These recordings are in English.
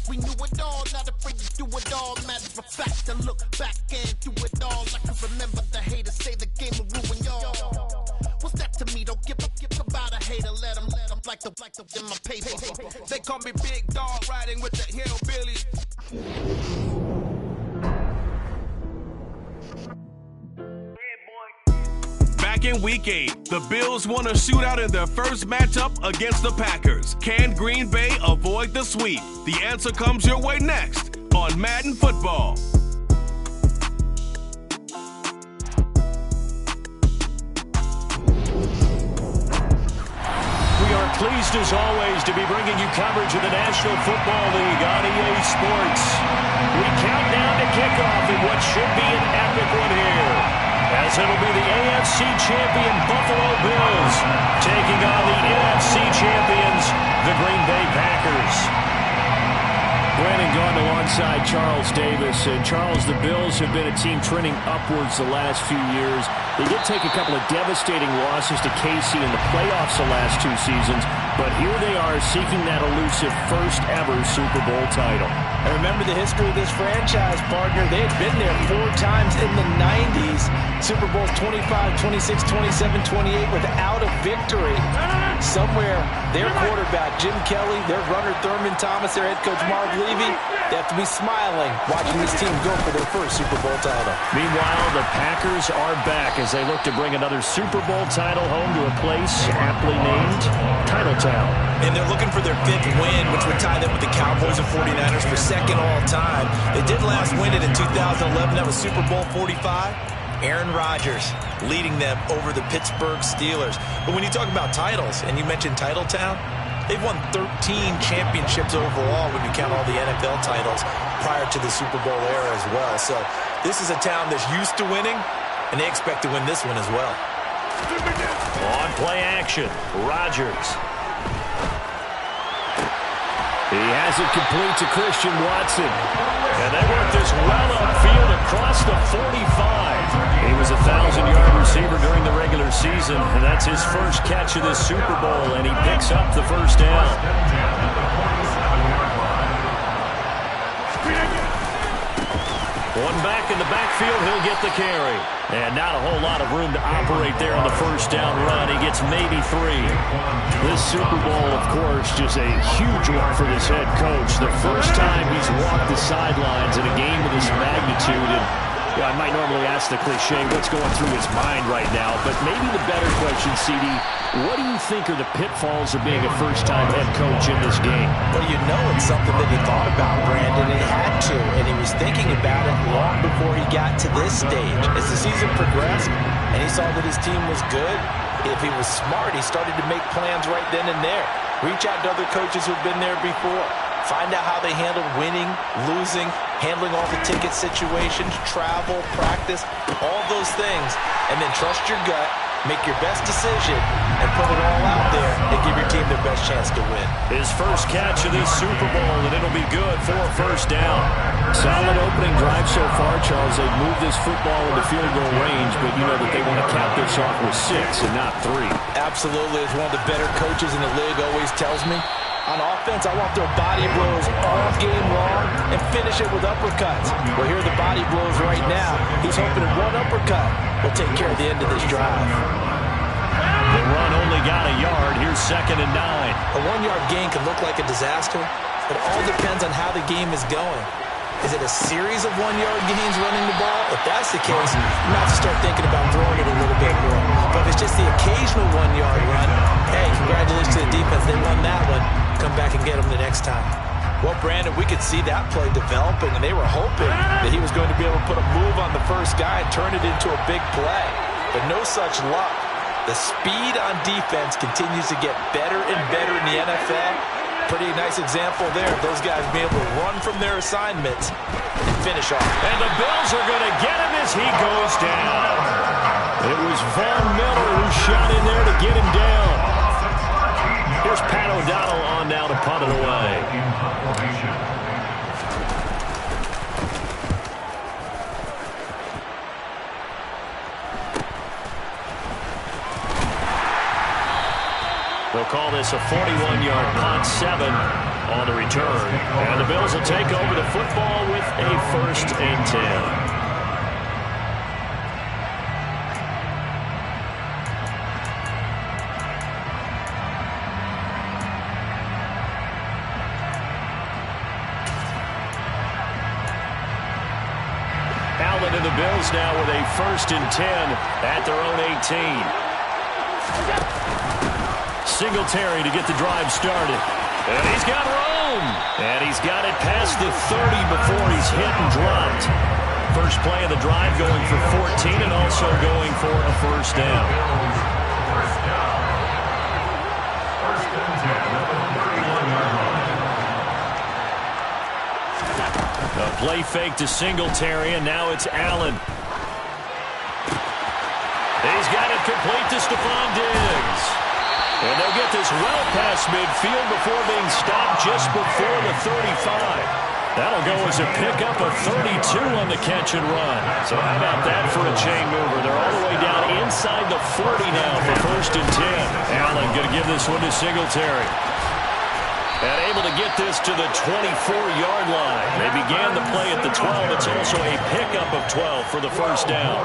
We knew it all, not afraid to do it all. Matter of fact, I look back and do it all. I can remember the haters say the game will ruin y'all. What's that to me? Don't give about a hater. Let them like the in my paper. They call me Big Dog, riding with the hillbillies. Back in Week 8, the Bills won a shootout in their first matchup against the Packers. Can Green Bay avoid the sweep? The answer comes your way next on Madden Football. We are pleased as always to be bringing you coverage of the National Football League on EA Sports. We count down to kickoff in what should be an epic one here, as it'll be the AFC champion Buffalo Bills taking on the NFC champions, the Green Bay Packers. Brandon Gaughan alongside Charles Davis. And Charles, the Bills have been a team trending upwards the last few years. They did take a couple of devastating losses to KC in the playoffs the last 2 seasons, but here they are seeking that elusive first-ever Super Bowl title. And remember the history of this franchise, partner. They had been there 4 times in the 90s. Super Bowls 25, 26, 27, 28 without a victory. Somewhere, their quarterback, Jim Kelly, their runner, Thurman Thomas, their head coach, Marv Levy, they have to be smiling watching this team go for their first Super Bowl title. Meanwhile, the Packers are back as they look to bring another Super Bowl title home to a place aptly named Titletown. And they're looking for their 5th win, which would tie them with the Cowboys and 49ers for 2nd all-time. They did last win it in 2011. That was Super Bowl 45. Aaron Rodgers leading them over the Pittsburgh Steelers. But when you talk about titles, and you mentioned Titletown, they've won 13 championships overall when you count all the NFL titles prior to the Super Bowl era as well. So this is a town that's used to winning, and they expect to win this one as well. On play action, Rodgers. He has it complete to Christian Watson. And they work this well upfield across the 45. He was a 1,000-yard receiver during the regular season, and that's his first catch of this Super Bowl, and he picks up the first down. One back in the backfield, he'll get the carry. And not a whole lot of room to operate there on the first down run. He gets maybe 3. This Super Bowl, of course, just a huge one for this head coach. The first time he's walked the sidelines in a game of this magnitude. And I might normally ask the cliche, what's going through his mind right now? But maybe the better question, CD, what do you think are the pitfalls of being a first-time head coach in this game? Well, you know it's something that he thought about, Brandon, and he had to, and he was thinking about it long before he got to this stage. As the season progressed and he saw that his team was good, if he was smart, he started to make plans right then and there. Reach out to other coaches who've been there before. Find out how they handled winning, losing, handling all the ticket situations, travel, practice, all those things, and then trust your gut, make your best decision, and put it all out there and give your team their best chance to win. His first catch of this Super Bowl, and it'll be good for a first down. Solid opening drive so far, Charles. They've moved this football into field goal range, but you know that they want to cap this off with 6 and not 3. Absolutely. As one of the better coaches in the league always tells me, on offense, I want their body blows all game long and finish it with uppercuts. Well, here are the body blows right now. He's hoping that one uppercut will take care of the end of this drive. The run only got a yard. Here's 2nd and 9. A 1-yard gain can look like a disaster. It all depends on how the game is going. Is it a series of 1-yard gains running the ball? If that's the case, you might have to start thinking about throwing it a little bit more. But if it's just the occasional 1-yard run, hey, congratulations to the defense. They won that one. Come back and get them the next time. Well, Brandon, we could see that play developing, and they were hoping that he was going to be able to put a move on the first guy and turn it into a big play. But no such luck. The speed on defense continues to get better and better in the NFL. Pretty nice example there. Those guys being able to run from their assignments and finish off. And the Bills are going to get him as he goes down. It was Von Miller who shot in there to get him down. Here's Pat O'Donnell on now to punt it away. They'll call this a 41-yard punt, 7. on the return. And the Bills will take over the football with a 1st and 10. Allen and the Bills now with a 1st and 10 at their own 18. Singletary to get the drive started. And he's got room. And he's got it past the 30 before he's hit and dropped. First play of the drive going for 14 and also going for a 1st down. A play fake to Singletary, and now it's Allen. He's got it complete to Stephon Diggs. And they'll get this well past midfield before being stopped just before the 35. That'll go as a pickup of 32 on the catch and run. So how about that for a chain mover? They're all the way down inside the 40 now for 1st and 10. Allen going to give this one to Singletary. And able to get this to the 24-yard line. They began the play at the 12. It's also a pickup of 12 for the 1st down.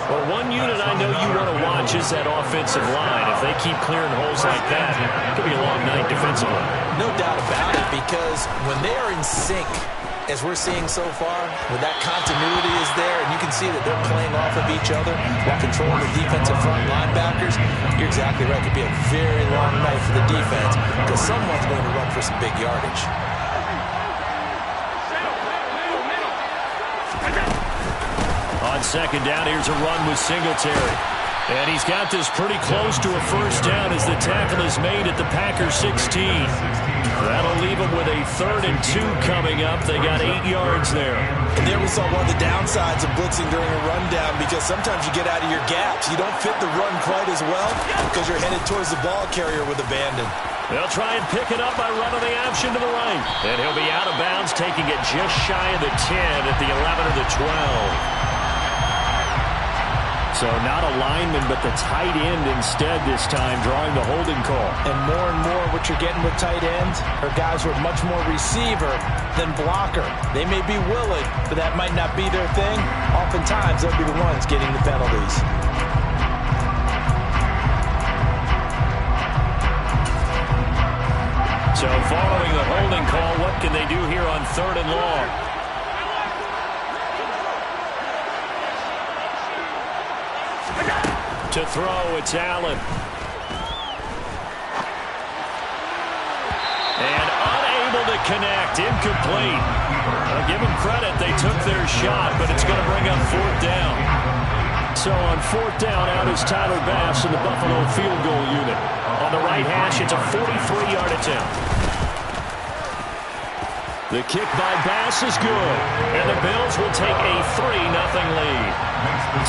Well, one unit I know you want to watch is that offensive line. If they keep clearing holes like that, it could be a long night defensively. No doubt about it, because when they are in sync, as we're seeing so far, when that continuity is there, and you can see that they're playing off of each other while controlling the defensive front linebackers, you're exactly right. It could be a very long night for the defense because someone's going to run for some big yardage. On 2nd down, here's a run with Singletary. And he's got this pretty close to a 1st down as the tackle is made at the Packers 16. That'll leave them with a 3rd and 2 coming up. They got 8 yards there. And there we saw one of the downsides of blitzing during a rundown, because sometimes you get out of your gaps. You don't fit the run quite as well because you're headed towards the ball carrier with abandon. They'll try and pick it up by running the option to the right. And he'll be out of bounds, taking it just shy of the 10 at the 11 or the 12. So not a lineman, but the tight end instead this time, drawing the holding call. And more what you're getting with tight ends are guys who are much more receiver than blocker. They may be willing, but that might not be their thing. Oftentimes, they'll be the ones getting the penalties. So following the holding call, what can they do here on 3rd and long? To throw, it's Allen. And unable to connect, incomplete. I'll give them credit, they took their shot, but it's going to bring up 4th down. So on 4th down, out is Tyler Bass in the Buffalo field goal unit. On the right hash, it's a 43-yard attempt. The kick by Bass is good, and the Bills will take a 3-0 lead.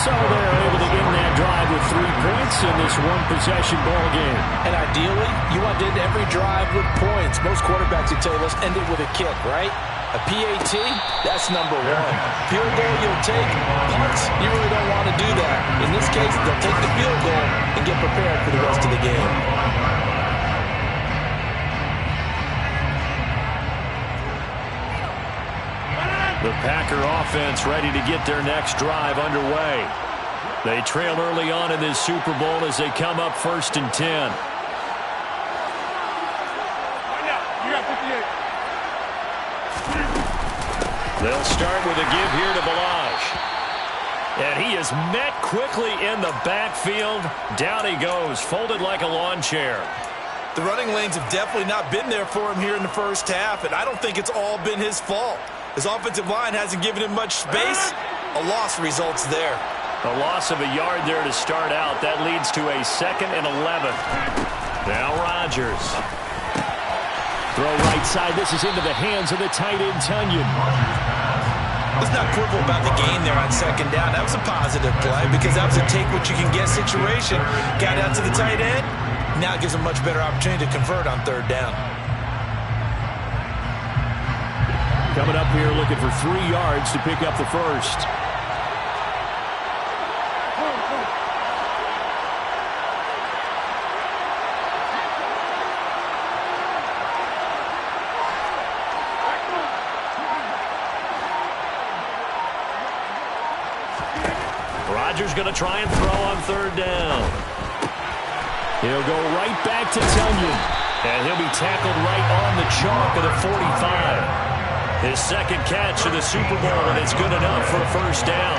So they're able to end that drive with 3 points in this one-possession ball game. And ideally, you want to end every drive with points. Most quarterbacks would tell you, let's end it with a kick, right? A PAT, that's number 1. Field goal you'll take. Punts, you really don't want to do that. In this case, they'll take the field goal and get prepared for the rest of the game. The Packer offense ready to get their next drive underway. They trail early on in this Super Bowl as they come up 1st and 10. They'll start with a give here to Balaj. And he is met quickly in the backfield. Down he goes, folded like a lawn chair. The running lanes have definitely not been there for him here in the 1st half, and I don't think it's all been his fault. His offensive line hasn't given him much space. A loss results there. A loss of a yard there to start out. That leads to a 2nd and 11. Now Rodgers. Throw right side. This is into the hands of the tight end, Tunyon. Let's not quibble about the gain there on 2nd down. That was a positive play because that was a take-what-you-can-get situation. Got out to the tight end. Now it gives him a much better opportunity to convert on 3rd down. Coming up here looking for 3 yards to pick up the 1st. Rodgers going to try and throw on third down. He'll go right back to Tunyon. And he'll be tackled right on the chalk of the 45. His second catch of the Super Bowl, and it's good enough for a first down.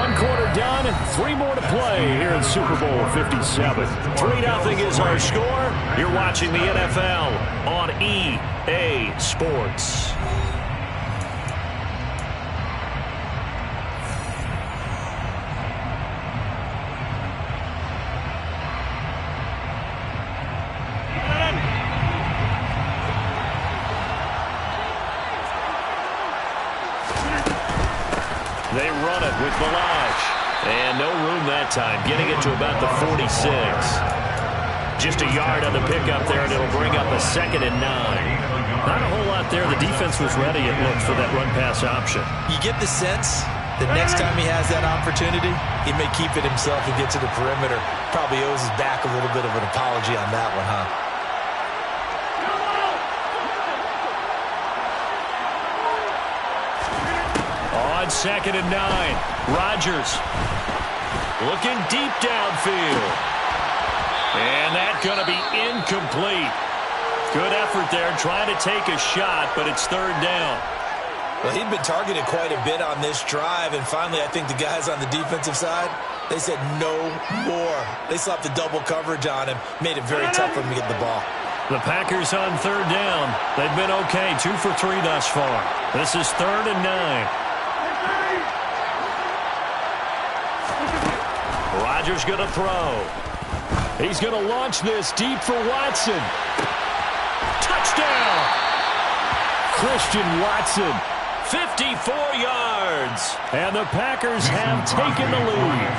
One quarter done, and 3 more to play here in Super Bowl 57. 3-0 is our score. You're watching the NFL on EA Sports. They run it with Balaj. And no room that time, getting it to about the 46. Just a yard on the pickup there, and it'll bring up a 2nd and 9. Not a whole lot there. The defense was ready, it looked, for that run-pass option. You get the sense that next time he has that opportunity, he may keep it himself and get to the perimeter. Probably owes his back a little bit of an apology on that one, huh? On 2nd and 9, Rodgers looking deep downfield. And that's going to be incomplete. Good effort there, trying to take a shot, but it's 3rd down. Well, he'd been targeted quite a bit on this drive, and finally I think the guys on the defensive side, they said no more. They slapped the double coverage on him, made it very tough for him to get the ball. The Packers on 3rd down. They've been okay, 2 for 3 thus far. This is 3rd and 9. Rodgers going to throw. He's going to launch this deep for Watson. Touchdown! Christian Watson, 54 yards. And the Packers have taken the lead.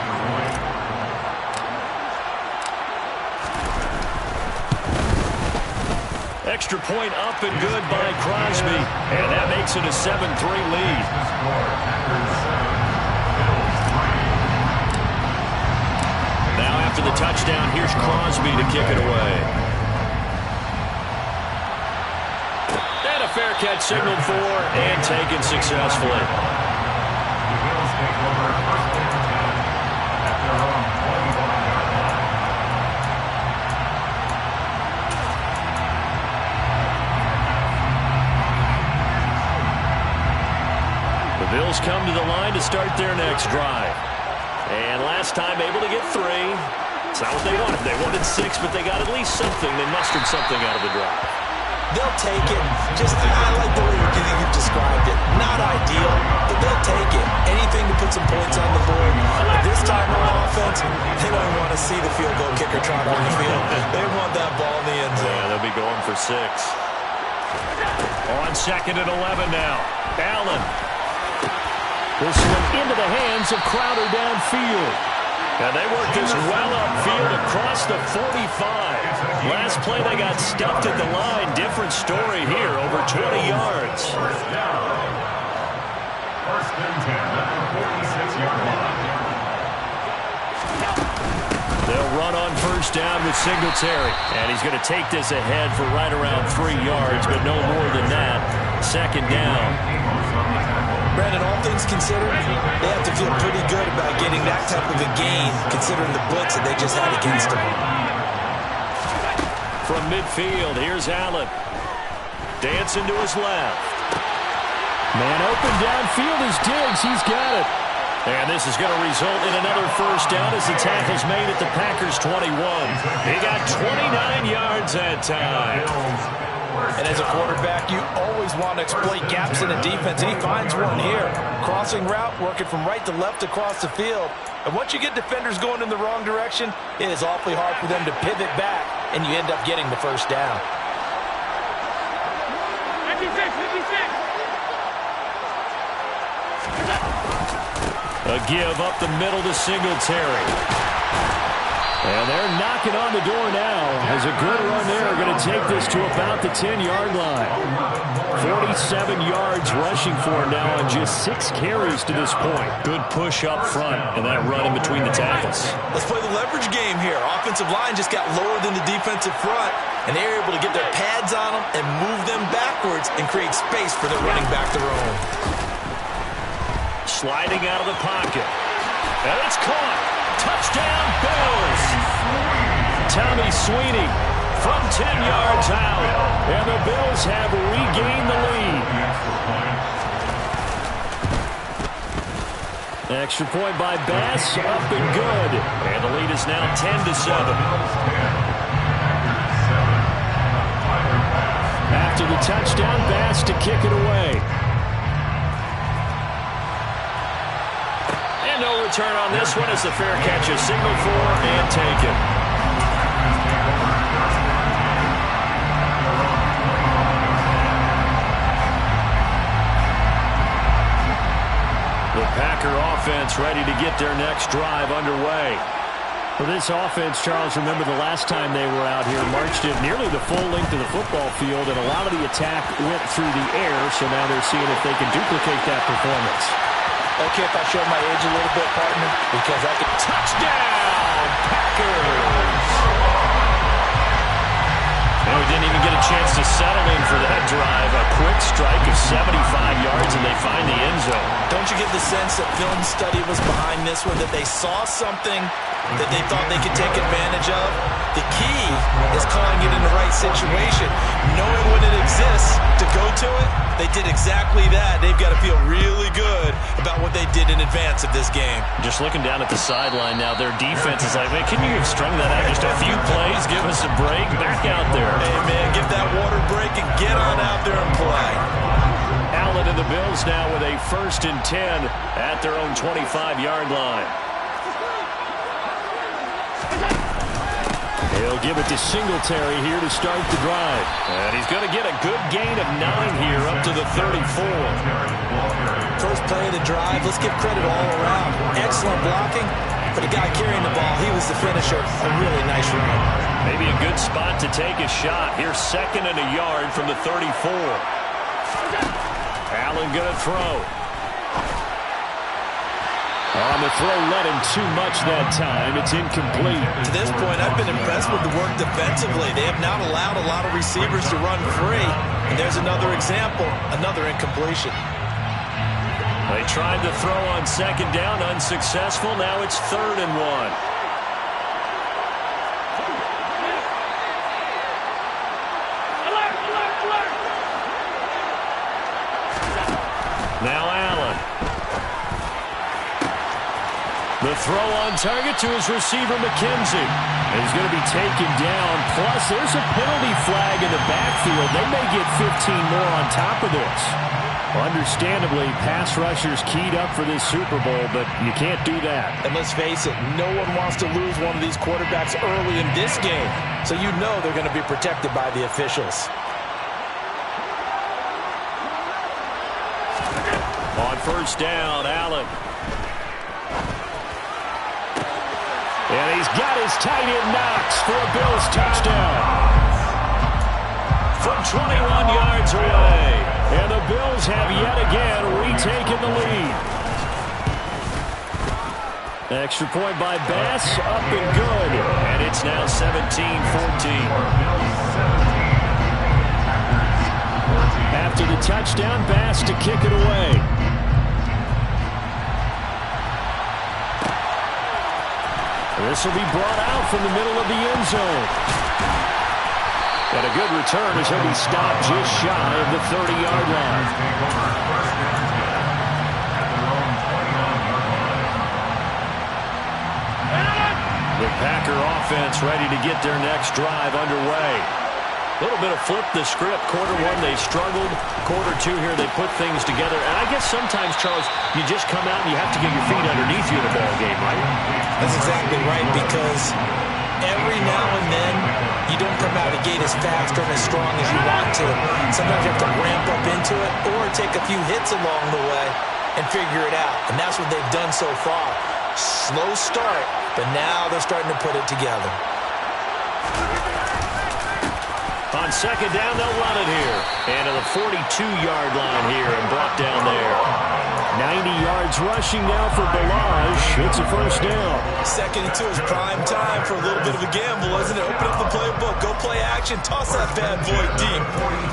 Extra point up and good by Crosby. And that makes it a 7-3 lead. Now after the touchdown, here's Crosby to kick it away. And a fair catch signaled for and taken successfully. The Bills come to the line to start their next drive. And last time able to get 3. It's not what they wanted. They wanted 6, but they got at least something. They mustered something out of the drive. They'll take it. I like the way you've described it. Not ideal, but they'll take it. Anything to put some points on the board. But this time on offense, they don't want to see the field goal kicker trot on the field. They want that ball in the end zone. Yeah, they'll be going for 6. On 2nd and 11 now. Allen. This one into the hands of Crowder downfield. And they work this well upfield across the 45. Last play they got stuffed at the line. Different story here, over 20 yards. First and 10 at the 46-yard line. They'll run on first down with Singletary. And he's going to take this ahead for right around 3 yards, but no more than that. 2nd down. Brandon, all things considered, they have to feel pretty good about getting that type of a gain, considering the blitz that they just had against them. From midfield, here's Allen. Dancing to his left. Man open downfield is Diggs. He's got it. And this is going to result in another first down as the tackle's made at the Packers' 21. He got 29 yards that time. And as a quarterback, you always want to exploit gaps in the defense, and he finds one here. Crossing route, working from right to left across the field. And once you get defenders going in the wrong direction, it is awfully hard for them to pivot back, and you end up getting the first down. 56. A give up the middle to Singletary. And they're knocking on the door now as As a good run there, are going to take this to about the 10-yard line. 47 yards rushing for him now on just 6 carries to this point. Good push up front and that run in between the tackles. Let's play the leverage game here. Offensive line just got lower than the defensive front, and they're able to get their pads on them and move them backwards and create space for their running back to roam. Sliding out of the pocket. And it's caught. Touchdown, Bills. Tommy Sweeney from 10 yards out. And the Bills have regained the lead. Extra point by Bass, up and good. And the lead is now 10-7. After the touchdown, Bass to kick it away. And no return on this one as the fair catch is signaled for and taken. The Packer offense ready to get their next drive underway. For this offense, Charles, remember the last time they were out here, marched it nearly the full length of the football field, and a lot of the attack went through the air, so now they're seeing if they can duplicate that performance. Okay, if I show my age a little bit, partner, because I can... Touchdown, Packers! And we didn't even get a chance to settle in for that drive. A quick strike of 75 yards, and they find the end zone. Don't you get the sense that film study was behind this one, that they saw something that they thought they could take advantage of? The key is calling it in the right situation. Knowing when it exists to go to it, they did exactly that. They've got to feel really good about what they did in advance of this game. Just looking down at the sideline now, their defense is like, man, can you have strung that out just a few plays? Give us a break. Back out there. Hey, man, give that water break and get on out there and play. Allen and the Bills now with a 1st and 10 at their own 25-yard line. He'll give it to Singletary here to start the drive. And he's going to get a good gain of 9 here up to the 34. First play of the drive, let's give credit all around. Excellent blocking, but the guy carrying the ball, he was the finisher. A really nice run. Maybe a good spot to take a shot. Here's 2nd and a yard from the 34. Allen going to throw. On the throw, led him too much that time. It's incomplete. To this point, I've been impressed with the work defensively. They have not allowed a lot of receivers to run free. And there's another example, another incompletion. They tried to throw on 2nd down, unsuccessful. Now it's 3rd and 1. Now Allen. The throw on target to his receiver, McKenzie. He's going to be taken down. Plus, there's a penalty flag in the backfield. They may get 15 more on top of this. Understandably, pass rushers keyed up for this Super Bowl, but you can't do that. And let's face it, no one wants to lose one of these quarterbacks early in this game. So you know they're going to be protected by the officials. On 1st down, Allen. And he's got his tight end Knox for a Bills touchdown. From 21 yards away. And the Bills have yet again retaken the lead. Extra point by Bass, up and good. And it's now 17-14. After the touchdown, Bass to kick it away. This will be brought out from the middle of the end zone. And a good return as he'll be stopped just shy of the 30-yard line. The Packer offense ready to get their next drive underway. A little bit of flip the script. Quarter 1, they struggled. Quarter 2 here, they put things together. And I guess sometimes, Charles, you just come out and you have to get your feet underneath you in a ball game, right? That's exactly right, because every now and then you don't come out of the gate as fast or as strong as you want to. Sometimes you have to ramp up into it or take a few hits along the way and figure it out. And that's what they've done so far. Slow start, but now they're starting to put it together. On second down, they'll run it here. And to the 42-yard line here and brought down there. 90 yards rushing now for Balaj. It's a first down. 2nd and 2 is prime time for a little bit of a gamble, isn't it? Open up the playbook, go play action, toss that bad boy deep.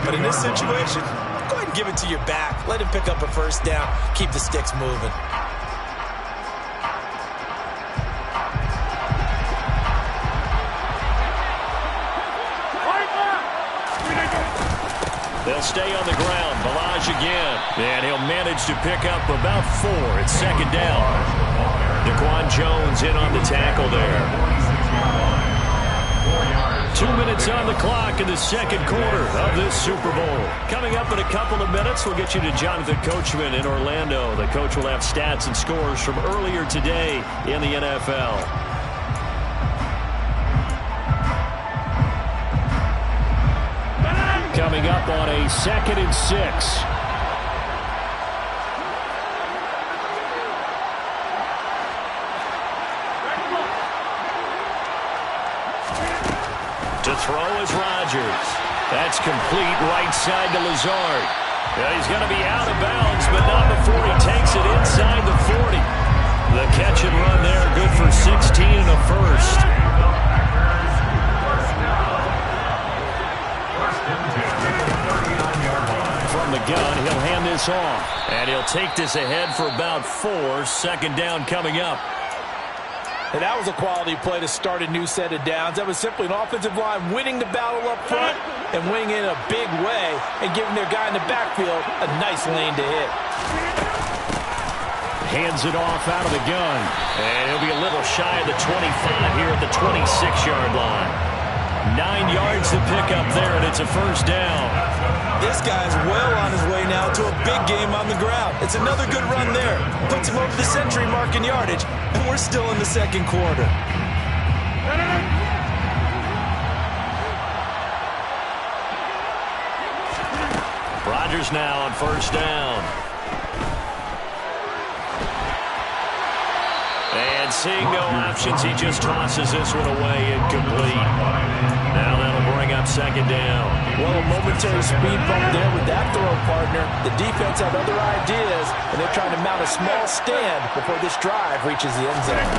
But in this situation, go ahead and give it to your back. Let him pick up a first down. Keep the sticks moving. They'll stay on the ground. Balaj again. And he'll manage to pick up about 4. It's second down. Daquan Jones in on the tackle there. 2 minutes on the clock in the second quarter of this Super Bowl. Coming up in a couple of minutes, we'll get you to Jonathan Coachman in Orlando. The coach will have stats and scores from earlier today in the NFL. Coming up on a 2nd and 6. To throw is Rodgers. That's complete right side to Lazard. He's going to be out of bounds, but not before he takes it inside the 40. The catch and run there, good for 16 and a first. From the gun, he'll hand this off. And he'll take this ahead for about 4. Second down coming up. And that was a quality play to start a new set of downs. That was simply an offensive line winning the battle up front and winning in a big way and giving their guy in the backfield a nice lane to hit. Hands it off out of the gun. And he'll be a little shy of the 25 here at the 26-yard line. 9 yards to pick up there, and it's a first down. This guy's well on his way now to a big game on the ground. It's another good run there. Puts him over the century mark in yardage, and we're still in the second quarter. Rodgers now on first down. And seeing no options, he just tosses this one away incomplete. Now that'll bring up second down. Well, a momentary speed bump there with that throw, partner. The defense had other ideas, and they're trying to mount a small stand before this drive reaches the end zone.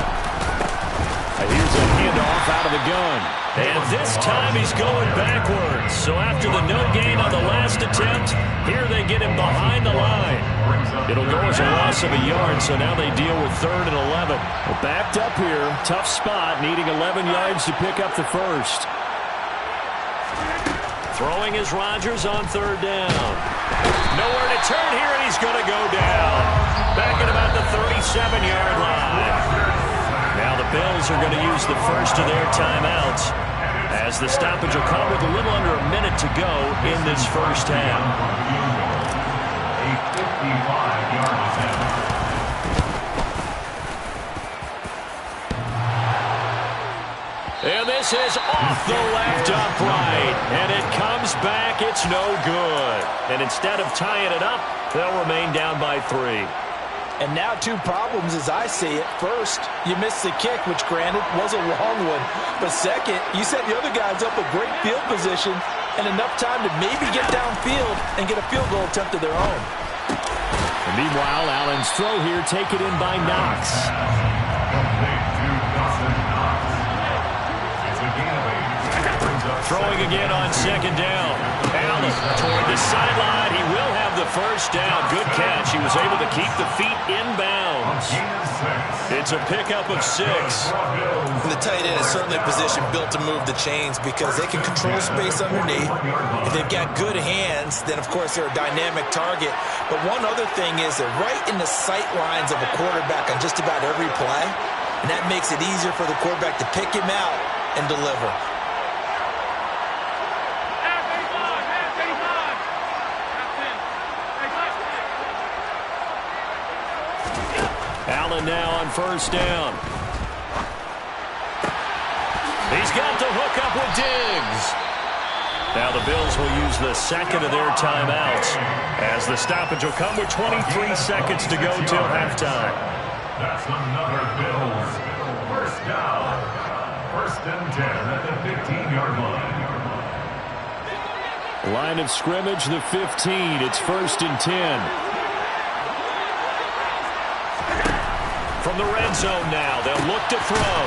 Here's a handoff out of the gun. And this time he's going backwards. So after the no gain on the last attempt, here they get him behind the line. It'll go as a loss of a yard, so now they deal with 3rd and 11. Well, backed up here, tough spot, needing 11 yards to pick up the first. Throwing is Rodgers on 3rd down. Nowhere to turn here, and he's going to go down. Back at about the 37-yard line. Now the Bills are going to use the first of their timeouts as the stoppage will come with a little under a minute to go in this first half. A 55-yard attempt. And this is off the left upright. And it comes back. It's no good. And instead of tying it up, they'll remain down by 3. And now 2 problems as I see it. First, you missed the kick, which granted was a long one. But second, you set the other guys up with great field position and enough time to maybe get downfield and get a field goal attempt of their own. And meanwhile, Allen's throw here taken in by Knox. Throwing again on second down. Allen toward the sideline. He will have the first down. Good catch. He was able to keep the feet inbounds. It's a pickup of 6. And the tight end is certainly a position built to move the chains because they can control space underneath. If they've got good hands, then of course they're a dynamic target. But one other thing is they're right in the sight lines of a quarterback on just about every play. And that makes it easier for the quarterback to pick him out and deliver. Allen now on first down. He's got the hook up with Diggs. Now the Bills will use the second of their timeouts as the stoppage will come with 23 seconds to go till halftime. That's another Bills first down. 1st and 10 at the 15-yard line. Line of scrimmage, the 15. It's 1st and 10. From the red zone now, they'll look to throw.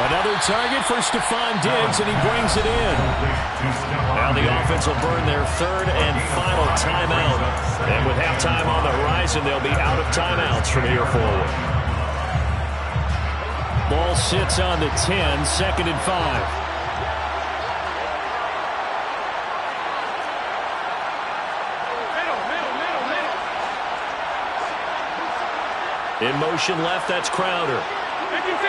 Another target for Stephon Diggs, and he brings it in. Now the offense will burn their 3rd and final timeout. And with halftime on the horizon, they'll be out of timeouts from here forward. Ball sits on the 10, 2nd and 5. In motion left, that's Crowder. 56.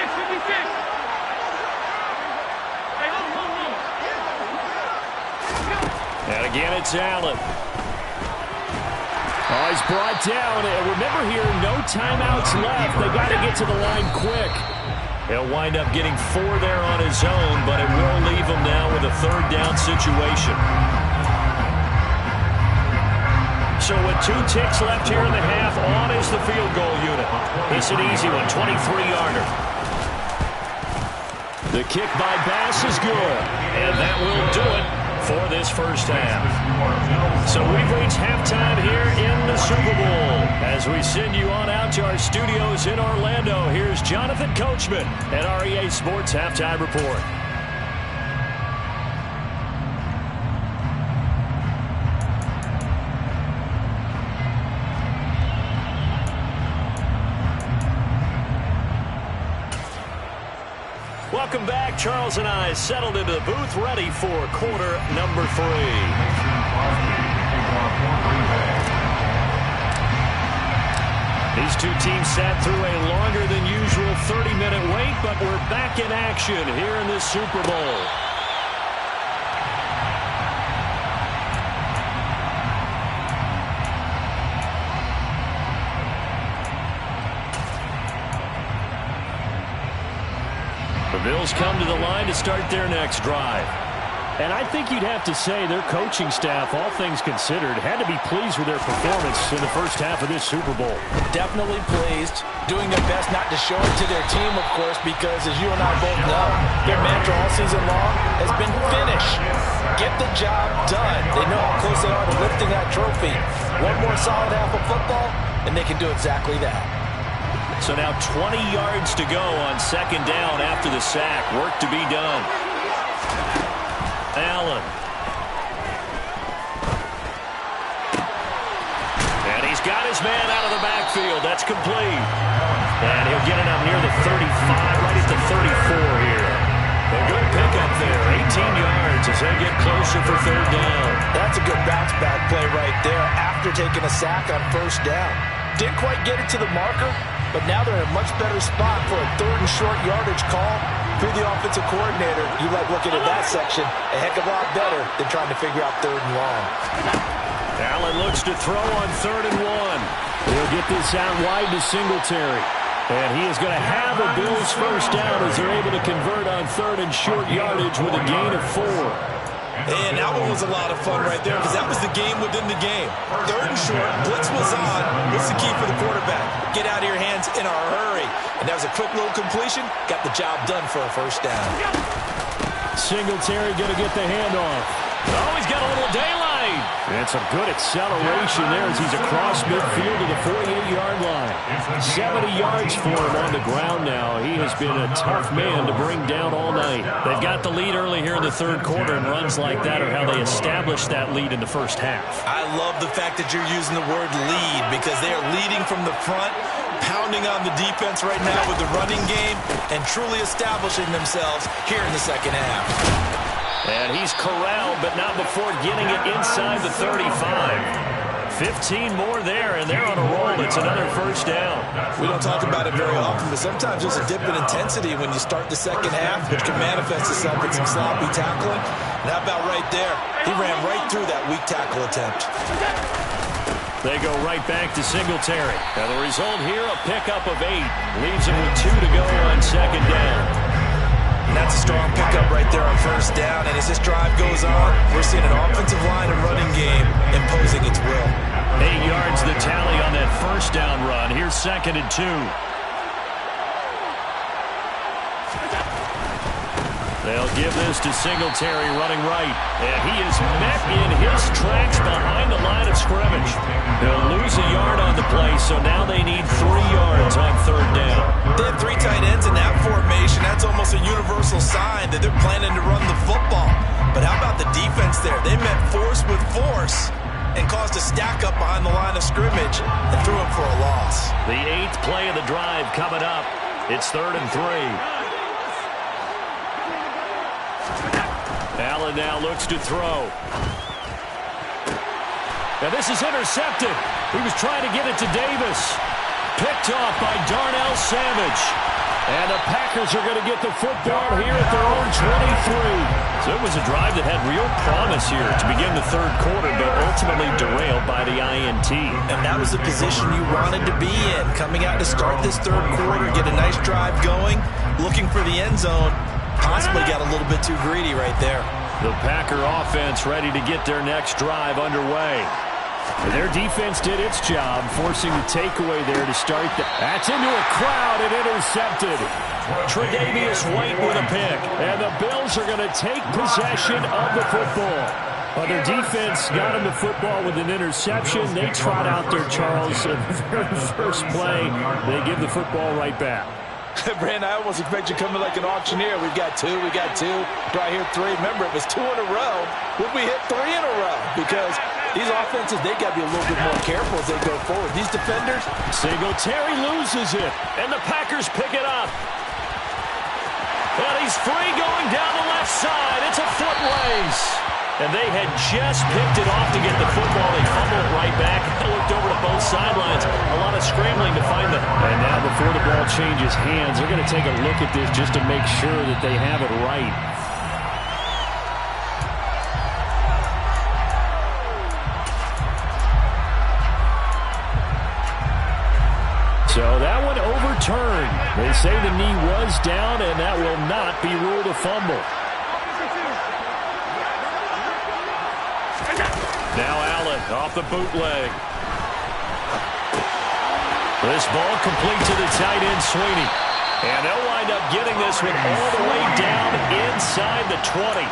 And again, it's Allen. Oh, he's brought down. And remember here, no timeouts left. They got to get to the line quick. He'll wind up getting 4 there on his own, but it will leave him now with a 3rd down situation. So with 2 ticks left here in the half, on is the field goal unit. It's an easy one, 23-yarder. The kick by Bass is good, and that will do it for this first half. So we've reached halftime here in the Super Bowl. As we send you on out to our studios in Orlando, here's Jonathan Coachman at REA Sports Halftime Report. Welcome back. Charles and I settled into the booth, ready for quarter number 3. These 2 teams sat through a longer than usual 30-minute wait, but we're back in action here in this Super Bowl. The Bills come to the line to start their next drive. And I think you'd have to say their coaching staff, all things considered, had to be pleased with their performance in the first half of this Super Bowl. Definitely pleased, doing their best not to show it to their team, of course, because as you and I both know, their mantra all season long has been finish. Get the job done. They know how close they are to lifting that trophy. One more solid half of football, and they can do exactly that. So now 20 yards to go on 2nd down after the sack. Work to be done. Allen. And he's got his man out of the backfield. That's complete. And he'll get it up near the 35, right at the 34 here. A good pickup there. 18 yards as they get closer for 3rd down. That's a good bounce back play right there after taking a sack on 1st down. Didn't quite get it to the marker, but now they're in a much better spot for a 3rd and short yardage call. If you're the offensive coordinator, you like looking at that section a heck of a lot better than trying to figure out 3rd and long. Allen looks to throw on 3rd and 1. He'll get this out wide to Singletary. And he is going to have a Bills first down as they're able to convert on 3rd and short yardage with a gain of 4. And that one was a lot of fun right there because that was the game within the game. 3rd and short, blitz was on. What's the key for the quarterback? Get out of your hands in a hurry. And that was a quick little completion. Got the job done for a first down. Singletary going to get the handoff. Oh, he's got a little daylight. And some good acceleration there as he's across midfield to the 48-yard line. 70 yards for him on the ground now. He has been a tough man to bring down all night. They've got the lead early here in the 3rd quarter, and runs like that are how they established that lead in the first half. I love the fact that you're using the word lead because they are leading from the front, pounding on the defense right now with the running game, and truly establishing themselves here in the 2nd half. And he's corralled, but not before getting it inside the 35. 15 more there, and they're on a roll. It's another first down. We don't talk about it very often, but sometimes there's a dip in intensity when you start the 2nd half, which can manifest itself in some sloppy tackling. And how about right there? He ran right through that weak tackle attempt. They go right back to Singletary. And the result here, a pickup of 8. Leaves him with 2 to go on 2nd down. And that's a strong pickup right there on 1st down. And as this drive goes on, we're seeing an offensive line and running game imposing its will. 8 yards the tally on that 1st down run. Here's 2nd and 2. They'll give this to Singletary running right. And he is met in his tracks behind the line of scrimmage. They'll lose a yard on the play, so now they need 3 yards on 3rd down. They have 3 tight ends in that formation. That's almost a universal sign that they're planning to run the football. But how about the defense there? They met force with force and caused a stack up behind the line of scrimmage and threw him for a loss. The 8th play of the drive coming up. It's 3rd and 3. Allen now looks to throw. Now this is intercepted. He was trying to get it to Davis. Picked off by Darnell Savage. And the Packers are going to get the football here at their own 23. So it was a drive that had real promise here to begin the 3rd quarter, but ultimately derailed by the INT. And that was the position you wanted to be in. Coming out to start this 3rd quarter, get a nice drive going, looking for the end zone. Possibly got a little bit too greedy right there. The Packer offense ready to get their next drive underway. And their defense did its job, forcing the takeaway there to start. That's into a crowd and intercepted. Tre'Davious White with a pick. And the Bills are going to take possession of the football. But their defense got him the football with an interception. They trot out there, Charles, in the very first play. They give the football right back. Brandon, I almost expect you coming like an auctioneer. We've got 2, we got 2. Do I hear 3? Remember, it was 2 in a row. Would we hit 3 in a row? Because these offenses, they got to be a little bit more careful as they go forward. These defenders. Singletary loses it, and the Packers pick it up. And he's free going down the left side. It's a foot race. And they had just picked it off to get the football. They fumbled it right back. Looked over to both sidelines. A lot of scrambling to find them. And now before the ball changes hands, they're going to take a look at this just to make sure that they have it right. So that one overturned. They say the knee was down, and that will not be ruled a fumble. Now Allen off the bootleg. This ball complete to the tight end, Sweeney. And they'll wind up getting this one all the way down inside the 20.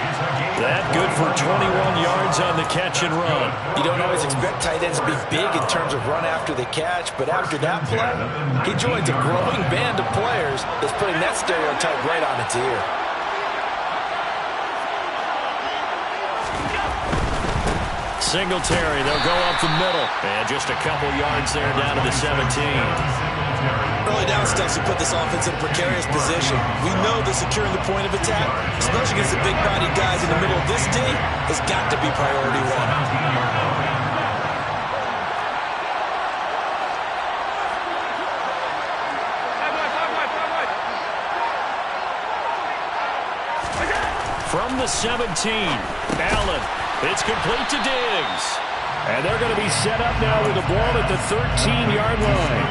That good for 21 yards on the catch and run. You don't always expect tight ends to be big in terms of run after the catch, but after that play, he joins a growing band of players that's putting that stereotype right on its ear. Singletary, they'll go up the middle. And just a couple yards there down to the 17. Early down stuff to put this offense in a precarious position. We know that securing the point of attack, especially against the big-bodied guys in the middle of this D, has got to be priority 1. From the 17, Allen. It's complete to Diggs. And they're going to be set up now with the ball at the 13-yard line.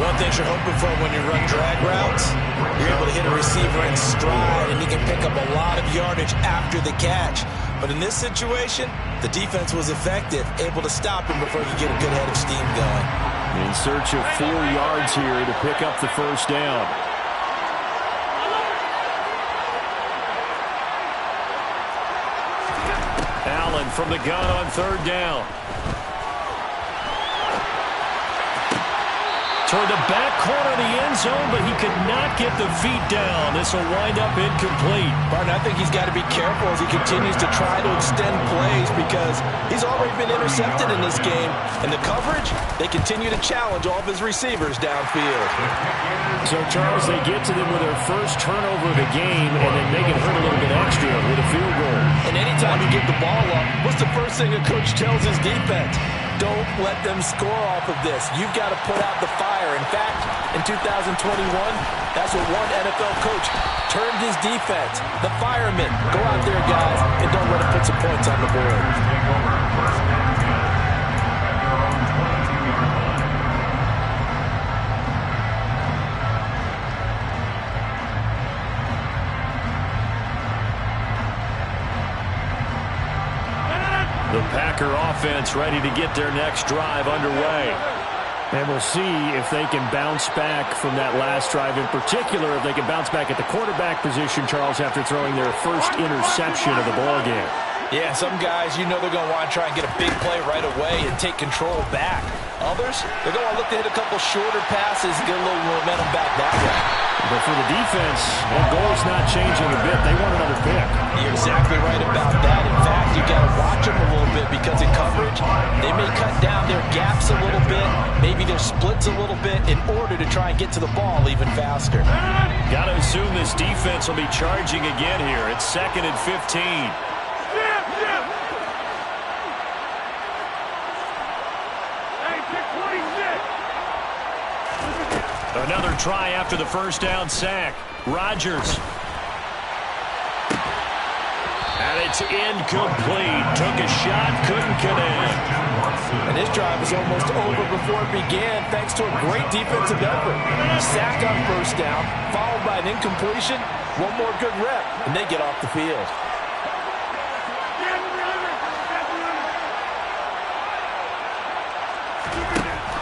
One thing you're hoping for when you run drag routes, you're able to hit a receiver in stride, and he can pick up a lot of yardage after the catch. But in this situation, the defense was effective, able to stop him before he could get a good head of steam going. In search of 4 yards here to pick up the first down. Allen from the gun on 3rd down. Toward the back corner of the end zone, but he could not get the feet down. This will wind up incomplete. Barton, I think he's got to be careful as he continues to try to extend plays because he's already been intercepted in this game. And the coverage, they continue to challenge all of his receivers downfield. So, Charles, they get to them with their first turnover of the game and then make it hurt a little bit extra with a field goal. And anytime you give the ball up, what's the first thing a coach tells his defense? Don't let them score off of this. You've got to put out the fire. In fact, in 2021, that's what one NFL coach termed his defense. The firemen. Go out there, guys, and don't let them put some points on the board. The Packer offense ready to get their next drive underway. And we'll see if they can bounce back from that last drive. In particular, if they can bounce back at the quarterback position, Charles, after throwing their first interception of the ballgame. Yeah, some guys, you know they're going to want to try and get a big play right away and take control back. Others, they're going to look to hit a couple shorter passes, get a little momentum back that way. But for the defense, that goal's not changing a bit. They want another pick. You're exactly right about that. In fact, you got to watch them a little bit because in coverage, they may cut down their gaps a little bit, maybe their splits a little bit in order to try and get to the ball even faster. Got to assume this defense will be charging again here. It's 2nd and 15. Another try after the first down sack. Rodgers. And it's incomplete. Took a shot, couldn't connect. And this drive was almost over before it began thanks to a great defensive effort. Sack on first down, followed by an incompletion. One more good rep, and they get off the field.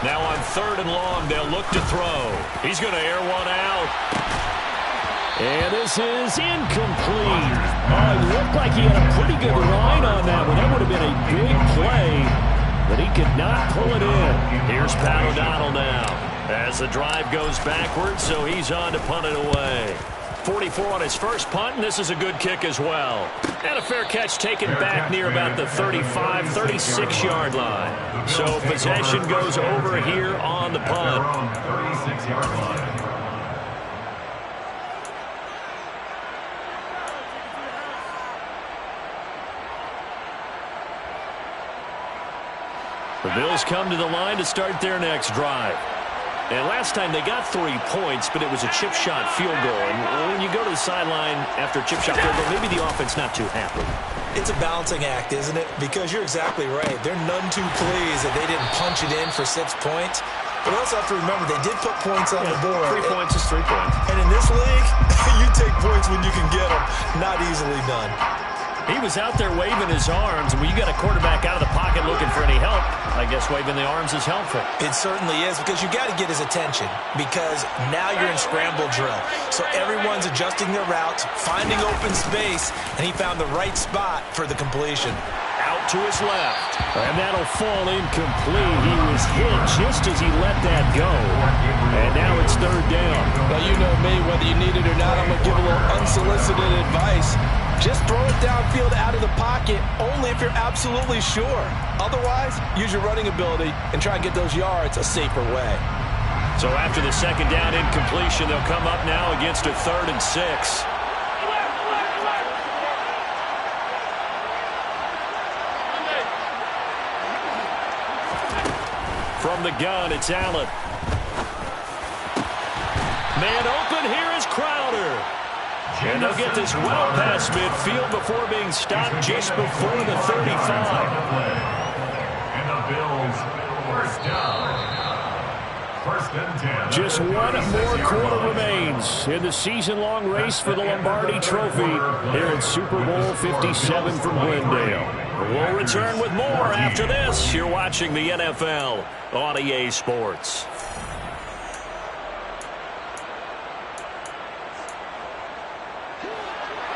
Now on 3rd and long, they'll look to throw. He's going to air one out. And this is incomplete. Oh, it looked like he had a pretty good line on that one. That would have been a big play, but he could not pull it in. Here's Pat O'Donnell now as the drive goes backwards, so he's on to punt it away. 44 on his first punt, and this is a good kick as well. And a fair catch taken back near about the 35, 36-yard line. So possession goes over here on the punt. 36-yard line. The Bills come to the line to start their next drive. And last time they got 3 points, but it was a chip shot field goal. And when you go to the sideline after a chip shot field goal, maybe the offense not too happy. It's a balancing act, isn't it? Because you're exactly right. They're none too pleased that they didn't punch it in for 6 points. But also have to remember, they did put points on the board. 3 points is 3 points. And in this league, you take points when you can get them. Not easily done. He was out there waving his arms, and when you got a quarterback out of the pocket looking for any help, I guess waving the arms is helpful. It certainly is, because you got to get his attention, because now you're in scramble drill. So everyone's adjusting their routes, finding open space, and he found the right spot for the completion. Out to his left, and that'll fall incomplete. He was hit just as he let that go, and now it's 3rd down. Well, you know me, whether you need it or not, I'm going to give a little unsolicited advice. Just throw it downfield out of the pocket only if you're absolutely sure. Otherwise, use your running ability and try and get those yards a safer way. So after the 2nd down incompletion, they'll come up now against a 3rd and 6. From the gun, it's Allen. Man open, here is Crowder. And they'll get this well past midfield before being stopped just before the 35. And the Bills, first down. 1st and 10. Just one more quarter remains in the season-long race for the Lombardi Trophy here in Super Bowl 57 from Glendale. We'll return with more after this. You're watching the NFL on EA Sports.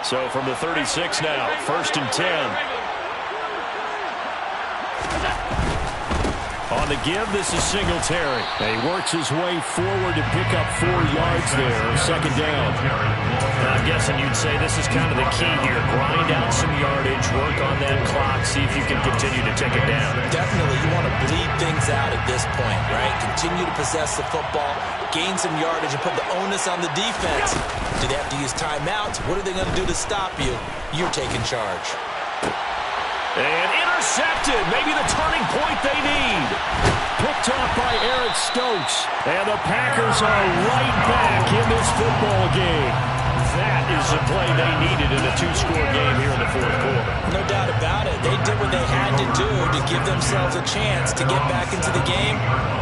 So from the 36 now, 1st and 10. On the give, this is Singletary. He works his way forward to pick up 4 yards there, 2nd down. And I'm guessing you'd say this is kind of the key here. Grind out some yardage, work on that clock, see if you can continue to take it down. Definitely, you want to bleed things out at this point, right? Continue to possess the football, gain some yardage, and put the onus on the defense. Do they have to use timeouts? What are they going to do to stop you? You're taking charge. And intercepted. Maybe the turning point they need. Picked off by Eric Stokes. And the Packers are right back in this football game. That is the play they needed in a 2-score game here in the 4th quarter. No doubt about it. They did what they had to do to give themselves a chance to get back into the game.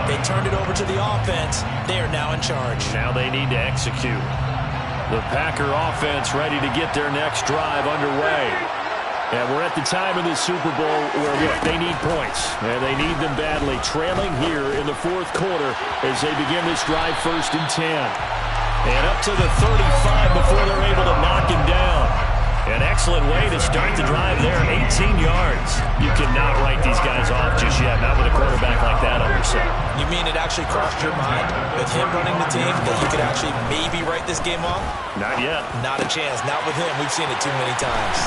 They turned it over to the offense. They are now in charge. Now they need to execute. The Packer offense ready to get their next drive underway. And we're at the time of this Super Bowl where, look, they need points, and they need them badly. Trailing here in the fourth quarter as they begin this drive 1st and 10. And up to the 35 before they're able to knock him down. An excellent way to start the drive there, 18 yards. You cannot write these guys off just yet, not with a quarterback like that on your side. You mean it actually crossed your mind with him running the team that you could actually maybe write this game off? Not yet. Not a chance. Not with him. We've seen it too many times.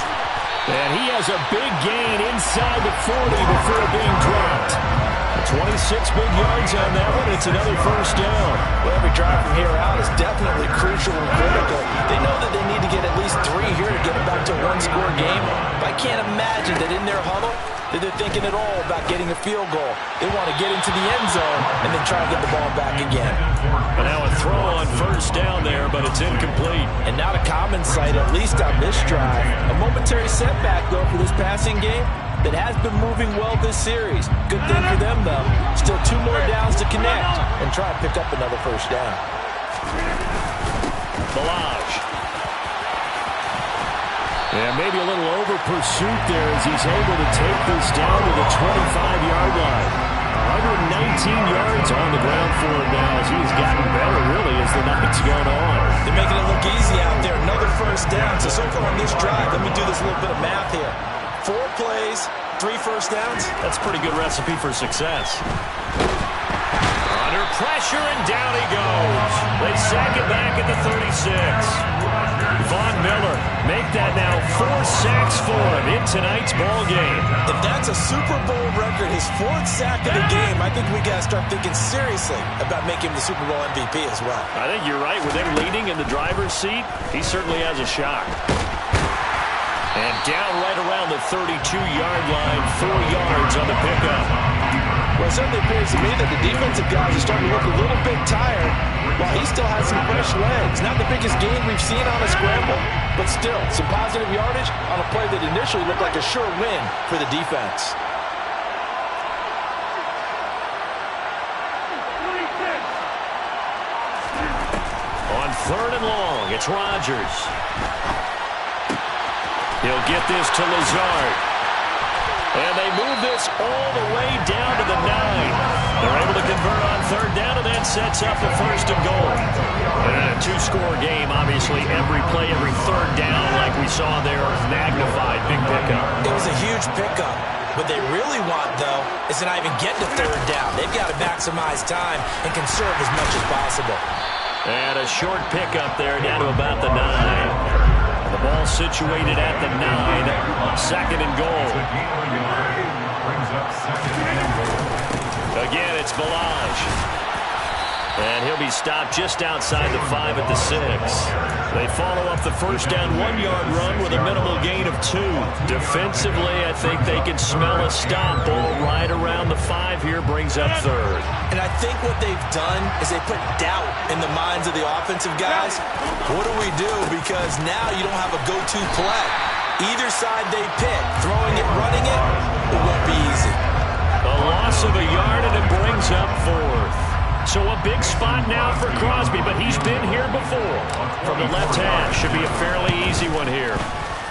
And he has a big gain inside the 40 before being dropped. 26 big yards on that one. It's another 1st down. Well, every drive from here out is definitely crucial and critical. They know that they need to get at least 3 here to get it back to a one-score game. But I can't imagine that in their huddle that they're thinking at all about getting a field goal. They want to get into the end zone and then try to get the ball back again. And now a throw on 1st down there, but it's incomplete. And not a common sight, at least on this drive. A momentary setback, though, for this passing game that has been moving well this series. Good thing for them, though. Still 2 more downs to connect and try to pick up another 1st down. Balaj. And maybe a little over pursuit there as he's able to take this down to the 25-yard line. 119 yards on the ground for him now as he's gotten better, really, as the night's gone on. They're making it look easy out there. Another 1st down. So far on this drive, let me do this little bit of math here. 4 plays, 3 1st downs. That's a pretty good recipe for success. Under pressure, and down he goes. They sack it back at the 36. Von Miller make that now 4 sacks for him in tonight's ball game. If that's a Super Bowl record, his 4th sack of the game, I think we got to start thinking seriously about making him the Super Bowl MVP as well. I think you're right. With him leading in the driver's seat, he certainly has a shot. And down right around the 32-yard line, 4 yards on the pickup. Well, it certainly appears to me that the defensive guys are starting to look a little bit tired while he still has some fresh legs. Not the biggest gain we've seen on a scramble, but still some positive yardage on a play that initially looked like a sure win for the defense. On 3rd and long, it's Rodgers. He'll get this to Lazard. And they move this all the way down to the 9. They're able to convert on 3rd down, and that sets up the 1st and goal. And a 2-score game, obviously, every play, every 3rd down, like we saw there, magnified, big pickup. It was a huge pickup. What they really want, though, is to not even get to 3rd down. They've got to maximize time and conserve as much as possible. And a short pickup there down to about the 9. The ball situated at the 9. 2nd and goal. Again, it's Balaj. And he'll be stopped just outside the 5 at the 6. They follow up the 1st down 1-yard run with a minimal gain of 2. Defensively, I think they can smell a stop. Ball right around the 5 here brings up 3rd. And I think what they've done is they put doubt in the minds of the offensive guys. What do we do? Because now you don't have a go-to play. Either side they pick, throwing it, running it, it won't be easy. A loss of a yard, and it brings up 4th. So a big spot now for Crosby, but he's been here before. From the left half, should be a fairly easy one here.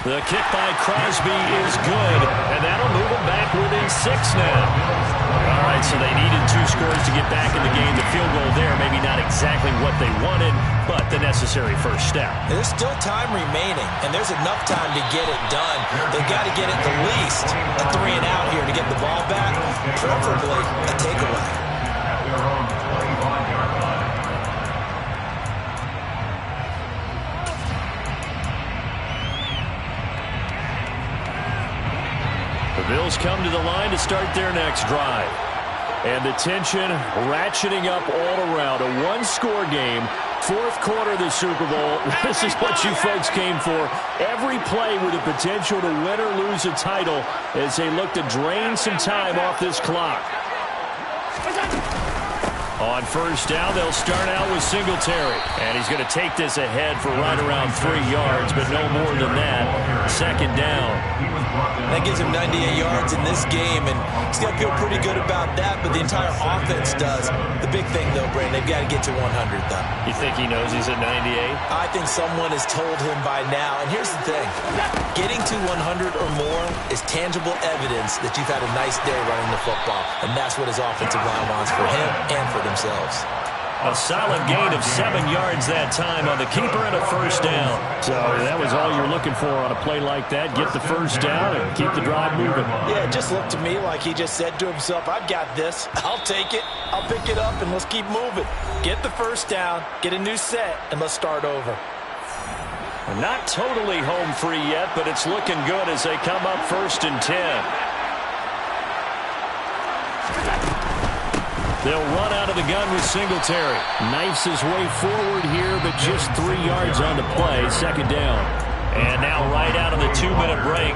The kick by Crosby is good, and that'll move him back within 6 now. All right, so they needed 2 scores to get back in the game. The field goal there, maybe not exactly what they wanted, but the necessary 1st step. There's still time remaining, and there's enough time to get it done. They've got to get at the least a 3 and out here to get the ball back, preferably a takeaway. The Bills come to the line to start their next drive. And the tension ratcheting up all around. A 1-score game, 4th quarter of the Super Bowl. This is what you folks came for. Every play with the potential to win or lose a title as they look to drain some time off this clock. On first down, they'll start out with Singletary. And he's going to take this ahead for right around 3 yards, but no more than that. Second down. That gives him 98 yards in this game, and he's got to feel pretty good about that, but the entire offense does. The big thing, though, Brandon, they've got to get to 100, though. You think he knows he's at 98? I think someone has told him by now. And here's the thing. Getting to 100 or more is tangible evidence that you've had a nice day running the football, and that's what his offensive line wants for him and for themselves. A solid gain of 7 yards that time on the keeper and a first down. So that was all you're looking for on a play like that. Get the first down and keep the drive moving. Yeah, it just looked to me like he just said to himself, I've got this. I'll take it. I'll pick it up, and let's keep moving. Get the first down, get a new set, and let's start over. Not totally home free yet, but it's looking good as they come up 1st and 10. They'll run out of the gun with Singletary. Knifes his way forward here, but just 3 yards on the play. Second down. And now right out of the 2-minute break,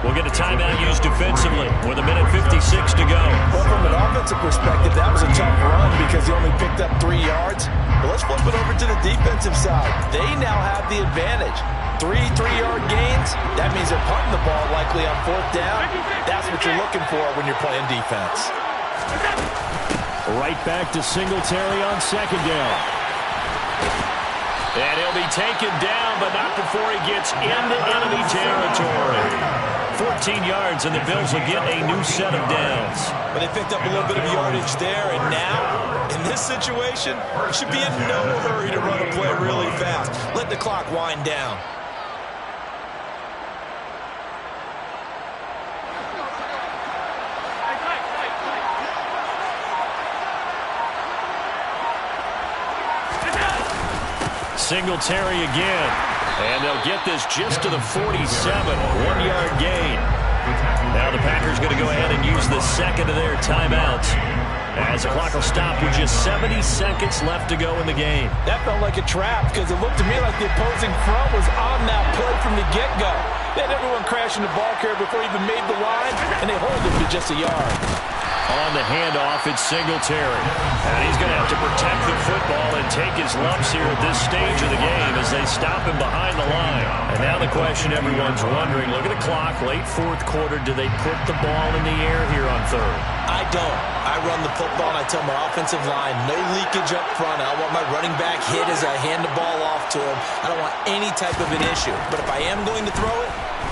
we'll get a timeout used defensively with 1:56 to go. Well, from an offensive perspective, that was a tough run because he only picked up 3 yards. But let's flip it over to the defensive side. They now have the advantage. 3 3-yard gains. That means they're punting the ball likely on 4th down. That's what you're looking for when you're playing defense. Right back to Singletary on 2nd down. And he'll be taken down, but not before he gets into enemy territory. 14 yards, and the Bills will get a new set of downs. But they picked up a little bit of yardage there, and now, in this situation, you should be in no hurry to run a play really fast. Let the clock wind down. Singletary again. And they'll get this just to the 47. 1-yard gain. Now the Packers going to go ahead and use the second of their timeouts, as the clock will stop with just 70 seconds left to go in the game. That felt like a trap because it looked to me like the opposing front was on that play from the get-go. They had everyone crashing the ball carrier before he even made the line, and they hold him to just a yard. On the handoff, it's Singletary. And he's going to have to protect the football and take his lumps here at this stage of the game as they stop him behind the line. And now the question everyone's wondering, look at the clock, late 4th quarter, do they put the ball in the air here on 3rd? I don't. I run the football, and I tell my offensive line, no leakage up front. I want my running back hit as I hand the ball off to him. I don't want any type of an issue. But if I am going to throw it,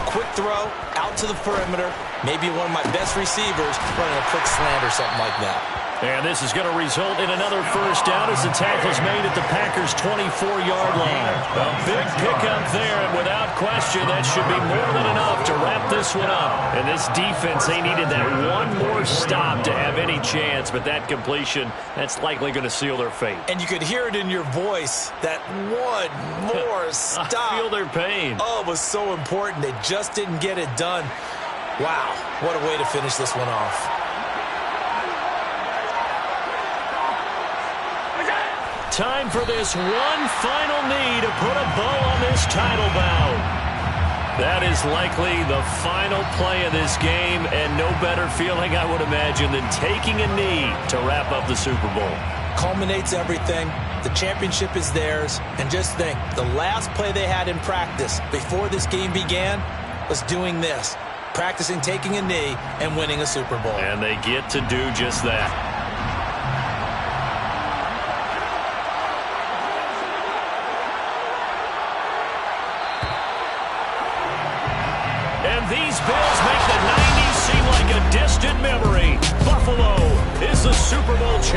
quick throw, out to the perimeter, maybe one of my best receivers running a quick slant or something like that. And this is going to result in another first down as the tackle's made at the Packers' 24-yard line. A big pickup there, and without question, that should be more than enough to wrap this one up. And this defense, they needed that one more stop to have any chance, but that completion, that's likely going to seal their fate. And you could hear it in your voice, that one more stop. I feel their pain. Oh, it was so important. They just didn't get it done. Wow, what a way to finish this one off. Time for this one final knee to put a bow on this title bout. That is likely the final play of this game, and no better feeling, I would imagine, than taking a knee to wrap up the Super Bowl. Culminates everything. The championship is theirs. And just think, the last play they had in practice before this game began was doing this. Practicing taking a knee and winning a Super Bowl. And they get to do just that. And these Bills make the 90s seem like a distant memory. Buffalo is the Super Bowl champion.